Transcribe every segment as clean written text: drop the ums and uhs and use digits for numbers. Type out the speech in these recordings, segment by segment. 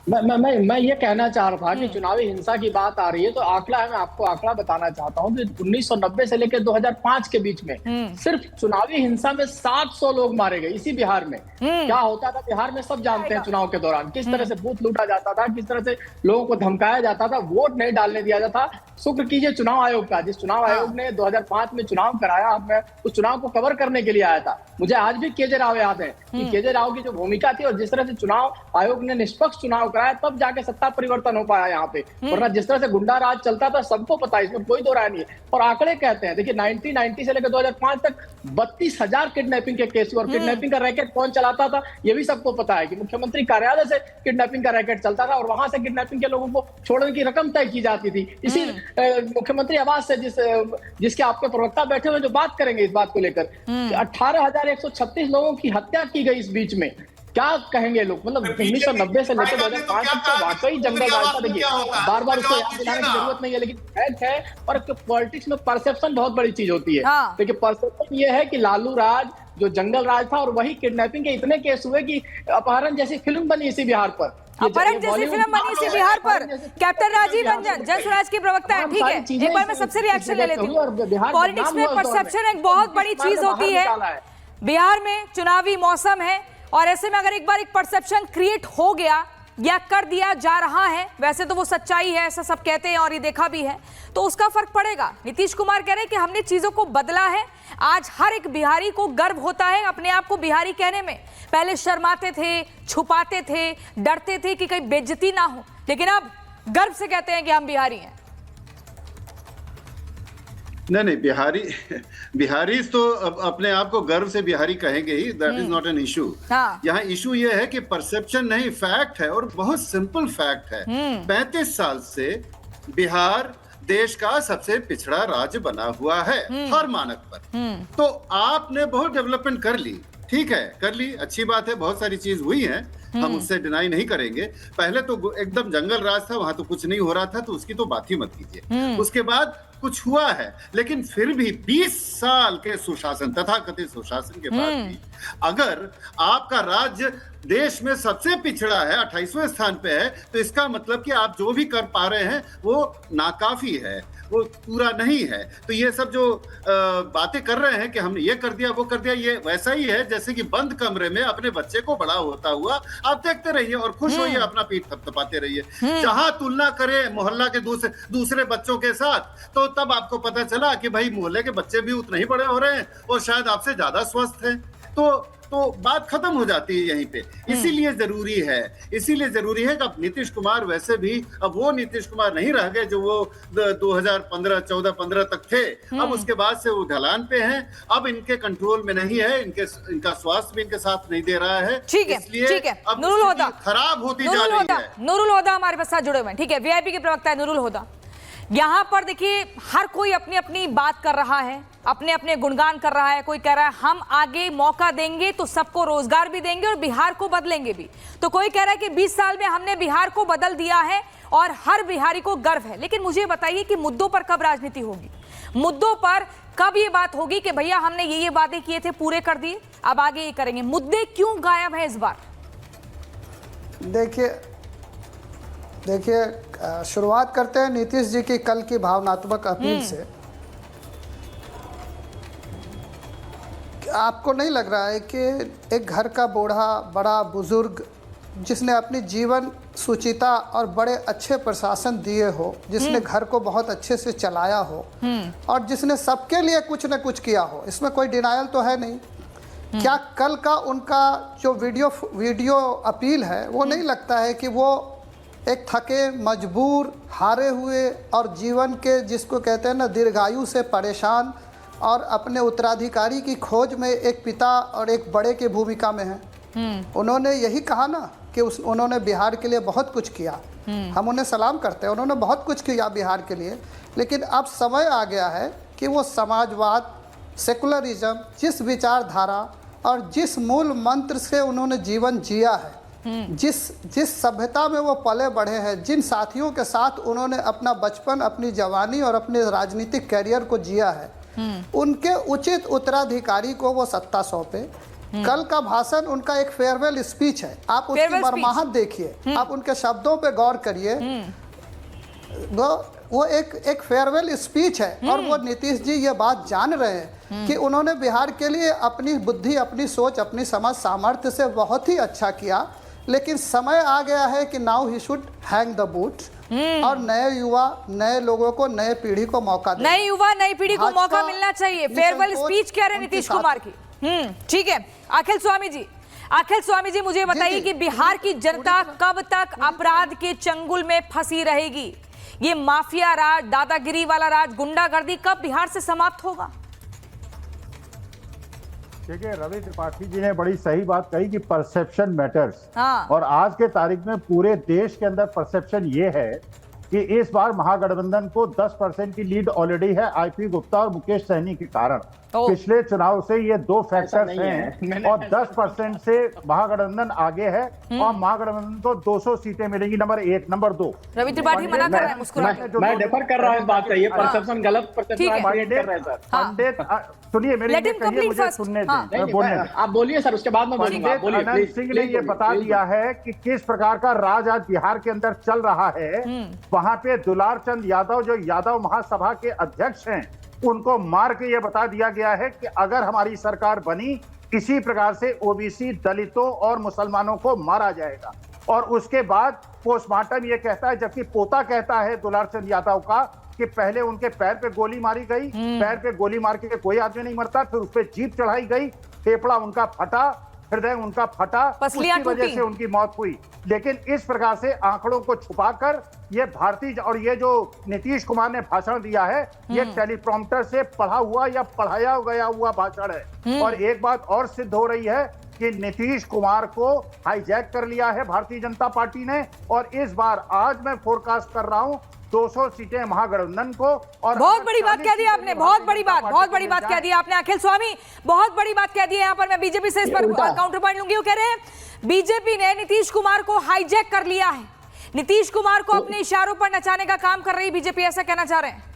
मैं ये कहना चाह रहा था कि चुनावी हिंसा की बात आ रही है तो आंकड़ा है, मैं आपको आंकड़ा बताना चाहता हूँ कि 1990 से लेकर 2005 के बीच में सिर्फ चुनावी हिंसा में 700 लोग मारे गए इसी बिहार में। क्या होता था बिहार में सब जानते हैं, चुनाव के दौरान किस तरह से बूथ लूटा जाता था, किस तरह से लोगों को धमकाया जाता था, वोट नहीं डालने दिया जाता। शुक्र कीजिए चुनाव आयोग का, जिस चुनाव आयोग ने 2005 में चुनाव कराया, मैं उस चुनाव को कवर करने के लिए आया था। मुझे आज भी केजे राव याद है कि केजे राव की जो भूमिका थी और जिस तरह से चुनाव आयोग ने निष्पक्ष चुनाव कराया, तब जाके सत्ता परिवर्तन हो पाया यहाँ पे। वरना जिस तरह से गुंडा राज चलता था सबको पता है, इसमें कोई दो राय नहीं है। और आंकड़े कहते हैं, देखिए 1990 से लेकर 2005 तक 32,000 किडनैपिंग के केस हुए और किडनैपिंग का रैकेट कौन चलाता था ये भी सबको पता है कि मुख्यमंत्री कार्यालय से किडनैपिंग का रैकेट चलता था और वहां से किडनैपिंग के लोगों को छोड़ने की रकम तय की जाती थी। इसी मुख्यमंत्री आवास से जिसके आपके प्रवक्ता बैठे हुए जो बात करेंगे इस बात को लेकर, 18,136 लोगों की हत्या की गई इस बीच में। क्या कहेंगे लोग? मतलब 1990 से लेकर 2005 तक तो वाकई जंगल राज था। देखिए बार बार उसको याद दिलाने की जरूरत नहीं है, लेकिन फैक्ट है। और पॉलिटिक्स में परसेप्शन बहुत बड़ी चीज होती है। देखिए परसेप्शन ये है कि लालू राज जो जंगल राज था, और वही किडनैपिंग के इतने केस हुए कि अपहरण जैसी फिल्म बनी इसी बिहार पर, अपहरण जैसी फिल्म बनी इसी बिहार पर। कैप्टन राजीव रंजन जनस्वराज की प्रवक्ता है, ठीक है, एक बार मैं सबसे रिएक्शन ले लेती हूँ। पॉलिटिक्स में परसेप्शन एक बहुत बड़ी चीज होती है। बिहार में चुनावी मौसम है और ऐसे में अगर एक बार एक परसेप्शन क्रिएट हो गया या कर दिया जा रहा है, वैसे तो वो सच्चाई है, ऐसा सब कहते हैं और ये देखा भी है, तो उसका फर्क पड़ेगा। नीतीश कुमार कह रहे हैं कि हमने चीजों को बदला है। आज हर एक बिहारी को गर्व होता है अपने आप को बिहारी कहने में। पहले शर्माते थे, छुपाते थे, डरते थे कि कहीं बेइज्जती ना हो, लेकिन अब गर्व से कहते हैं कि हम बिहारी हैं। नहीं, बिहारी तो अपने आप को गर्व से बिहारी कहेंगे ही। That is not an issue. यहाँ इशू ये है कि परसेप्शन नहीं, फैक्ट है, और बहुत सिंपल फैक्ट है। 35 साल से बिहार देश का सबसे पिछड़ा राज्य बना हुआ है हर मानक पर। तो आपने बहुत डेवलपमेंट कर ली, ठीक है, कर ली, अच्छी बात है, बहुत सारी चीज हुई है, हम उससे डिनाई नहीं करेंगे। पहले तो एकदम जंगल राज था, वहां तो कुछ नहीं हो रहा था, तो उसकी तो बात ही मत कीजिए। उसके बाद कुछ हुआ है, लेकिन फिर भी 20 साल के सुशासन, तथाकथित सुशासन के बाद भी अगर आपका राज्य देश में सबसे पिछड़ा है, 28वें स्थान पे है, तो इसका मतलब कि आप जो भी कर पा रहे हैं वो नाकाफी है, वो पूरा नहीं है। तो ये सब जो बातें कर रहे हैं कि हमने ये कर दिया वो कर दिया, ये वैसा ही है जैसे कि बंद कमरे में अपने बच्चे को बड़ा होता हुआ आप देखते रहिए और खुश होइए, अपना पीठ थपथपाते रहिए। जहां तुलना करें मोहल्ला के दूसरे बच्चों के साथ, तो तब आपको पता चला कि भाई मोहल्ले के बच्चे भी उतने ही बड़े हो रहे हैं और शायद आपसे ज्यादा स्वस्थ हैं। तो बात खत्म हो जाती है यहीं पे। इसीलिए जरूरी है कि अब नीतीश कुमार वैसे भी अब वो नीतीश कुमार नहीं रह गए जो वो 2014 तक थे। अब उसके बाद से वो ढलान पे हैं, अब इनके कंट्रोल में नहीं है, इनका स्वास्थ्य भी इनके साथ नहीं दे रहा है। ठीक है, अब नूरुल हुदा खराब होती जा रही है। नूरुल हुदा हमारे पास साथ जुड़े हुए हैं, ठीक है, वीआईपी के प्रवक्ता है नूरुल हुदा। यहाँ पर देखिए हर कोई अपनी अपनी बात कर रहा है, अपने अपने गुणगान कर रहा है। कोई कह रहा है हम आगे मौका देंगे तो सबको रोजगार भी देंगे और बिहार को बदलेंगे भी। तो कोई कह रहा है कि 20 साल में हमने बिहार को बदल दिया है और हर बिहारी को गर्व है। लेकिन मुझे बताइए कि मुद्दों पर कब राजनीति होगी? मुद्दों पर कब ये बात होगी कि भैया हमने ये वादे किए थे, पूरे कर दिए, अब आगे ये करेंगे? मुद्दे क्यों गायब है इस बार? देखिए शुरुआत करते हैं नीतीश जी की कल की भावनात्मक अपील से। आपको नहीं लग रहा है कि एक घर का बड़ा बुजुर्ग जिसने अपनी जीवन सुचिता और बड़े अच्छे प्रशासन दिए हो, जिसने घर को बहुत अच्छे से चलाया हो और जिसने सबके लिए कुछ न कुछ किया हो, इसमें कोई डिनायल तो है नहीं, क्या कल का उनका जो वीडियो अपील है वो नहीं लगता है कि वो एक थके, मजबूर, हारे हुए और जीवन के जिसको कहते हैं ना दीर्घायु से परेशान और अपने उत्तराधिकारी की खोज में एक पिता और एक बड़े की भूमिका में हैं। उन्होंने यही कहा ना कि उन्होंने बिहार के लिए बहुत कुछ किया, हम उन्हें सलाम करते हैं, उन्होंने बहुत कुछ किया बिहार के लिए। लेकिन अब समय आ गया है कि वो समाजवाद, सेकुलरिज्म, जिस विचारधारा और जिस मूल मंत्र से उन्होंने जीवन जिया है, जिस सभ्यता में वो पले बढ़े हैं, जिन साथियों के साथ उन्होंने अपना बचपन, अपनी जवानी और अपने राजनीतिक कैरियर को जिया है, उनके उचित उत्तराधिकारी को वो सत्ता सौंपे। कल का भाषण उनका एक फेयरवेल स्पीच है, आप उसकी मर्माहत देखिए, आप उनके शब्दों पे गौर करिए। वो एक फेयरवेल स्पीच है और वो नीतीश जी ये बात जान रहे हैं कि उन्होंने बिहार के लिए अपनी बुद्धि, अपनी सोच, अपनी समझ, सामर्थ्य से बहुत ही अच्छा किया, लेकिन समय आ गया है कि now he should hang the boot और नए युवा, नए लोगों को, नए पीढ़ी को मौका दें। नए युवा, नई पीढ़ी को मौका मिलना चाहिए। फेयरवेल स्पीच कह रहे नीतीश कुमार की। ठीक है, अखिल स्वामी जी मुझे बताइए कि बिहार की जनता कब तक अपराध के चंगुल में फंसी रहेगी? ये माफिया राज, दादागिरी वाला राज, गुंडागर्दी कब बिहार से समाप्त होगा? देखिए, रवि त्रिपाठी जी ने बड़ी सही बात कही कि परसेप्शन मैटर्स। हाँ। और आज के तारीख में पूरे देश के अंदर परसेप्शन ये है कि इस बार महागठबंधन को 10% की लीड ऑलरेडी है आईपी गुप्ता और मुकेश सहनी के कारण। पिछले चुनाव से ये दो फैक्टर्स हैं और 10% से महागठबंधन आगे है और महागठबंधन को 200 सीटें मिलेंगी। Number 1, number 2। रवि त्रिपाठी मना कर रहे हैं, मुस्कुरा के। मैं डिफर कर रहा हूं इस बात से, ये परसेप्शन गलत परसेप्शन क्रिएट कर रहे हैं सर। पंडित सुनिए, मेरी कहिए, मुझे सुनने दें, बोलने दें। आप बोलिए सर, उसके बाद मैं बोलूंगा। पंडित अनंत सिंह ने ये बता दिया है कि किस प्रकार का राज आज बिहार के अंदर चल रहा है। वहां पे दुलार चंद यादव, जो यादव महासभा के अध्यक्ष हैं, उनको मार के ये बता दिया गया है कि अगर हमारी सरकार बनी, इसी प्रकार से ओबीसी, दलितों और मुसलमानों को मारा जाएगा। और उसके बाद पोस्टमार्टम ये कहता है, जबकि पोता कहता है दुलार चंद यादव का कि पहले उनके पैर पे गोली मारी गई, पैर पे गोली मार के कोई आदमी नहीं मरता, फिर उस पर जीप चढ़ाई गई, फेफड़ा उनका फटा, हृदय उनका फटा, उसकी वजह से उनकी मौत हुई। लेकिन इस प्रकार से आंकड़ों को छुपाकर ये भारतीय, और ये जो नीतीश कुमार ने भाषण दिया है, ये टेलीप्रॉम्प्टर से पढ़ा हुआ या पढ़ाया गया हुआ भाषण है। और एक बात और सिद्ध हो रही है कि नीतीश कुमार को हाईजैक कर लिया है भारतीय जनता पार्टी ने। और इस बार आज मैं फोरकास्ट कर रहा हूं 200 सीटें महागठबंधन को। और बहुत बड़ी बात कह दी आपने, बहुत बड़ी बात कह दी आपने अखिल स्वामी, बहुत बड़ी बात कह दी है। यहाँ पर मैं बीजेपी से इस पर काउंटर पॉइंट लूंगी। वो कह रहे हैं बीजेपी ने नीतीश कुमार को हाईजैक कर लिया है, नीतीश कुमार को अपने इशारों पर नचाने का काम कर रही है बीजेपी, ऐसा कहना चाह रहे हैं।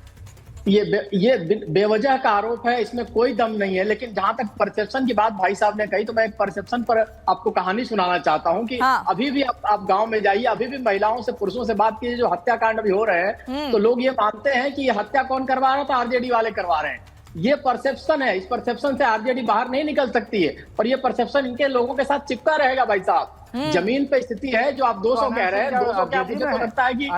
ये बेवजह का आरोप है, इसमें कोई दम नहीं है। लेकिन जहां तक परसेप्शन की बात भाई साहब ने कही, तो मैं एक परसेप्शन पर आपको कहानी सुनाना चाहता हूं कि अभी भी आप गांव में जाइए, अभी भी महिलाओं से, पुरुषों से बात कीजिए, जो हत्याकांड भी हो रहे हैं, तो लोग ये मानते हैं कि ये हत्या कौन करवा रहा था? आरजेडी वाले करवा रहे हैं। ये परसेप्शन है, इस परसेप्शन से आरजेडी बाहर नहीं निकल सकती है और ये परसेप्शन इनके लोगों के साथ चिपका रहेगा भाई साहब। जमीन पे स्थिति है जो आप 200 कह रहे हैं, 200 क्या, मुझे तो लगता है कि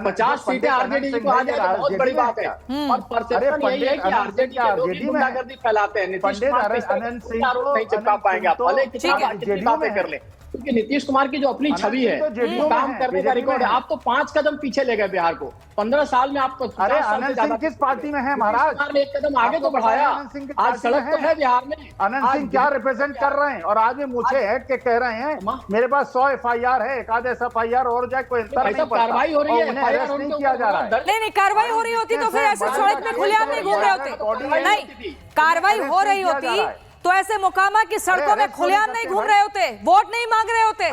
50 सीटें आरजेडी को आ जाए, बहुत बड़ी बात है। और परसेप्शन यही है कि आरजेडी के लोग गुंडागर्दी फैलाते हैं। नीतीश कुमार नहीं चिपका पाएंगे आप, भले कितनी बातें कर ले, क्योंकि नीतीश कुमार की जो अपनी छवि है, काम करने का रिकॉर्ड है। आप तो 5 कदम पीछे ले गए बिहार को 15 साल में। आपको अनंत सिंह किस पार्टी में है महाराज? एक कदम आगे तो बढ़ाया, आज सड़क तो है बिहार में। अनंत सिंह क्या रिप्रेजेंट कर रहे हैं? और आज भी मुझे है कि कह रहे हैं मेरे पास 100 FIR है, एक आधे FIR और जाए, कोई कार्रवाई हो रही है, अरेस्ट नहीं किया जा रहा है। नहीं, कार्रवाई हो रही होती तो फिर ऐसे सड़क में खुलेआम नहीं घूम रहे होते। नहीं, कार्रवाई हो रही होती तो ऐसे मोकामा की सड़कों में खुलेआम नहीं घूम रहे होते, वोट नहीं मांग रहे होते।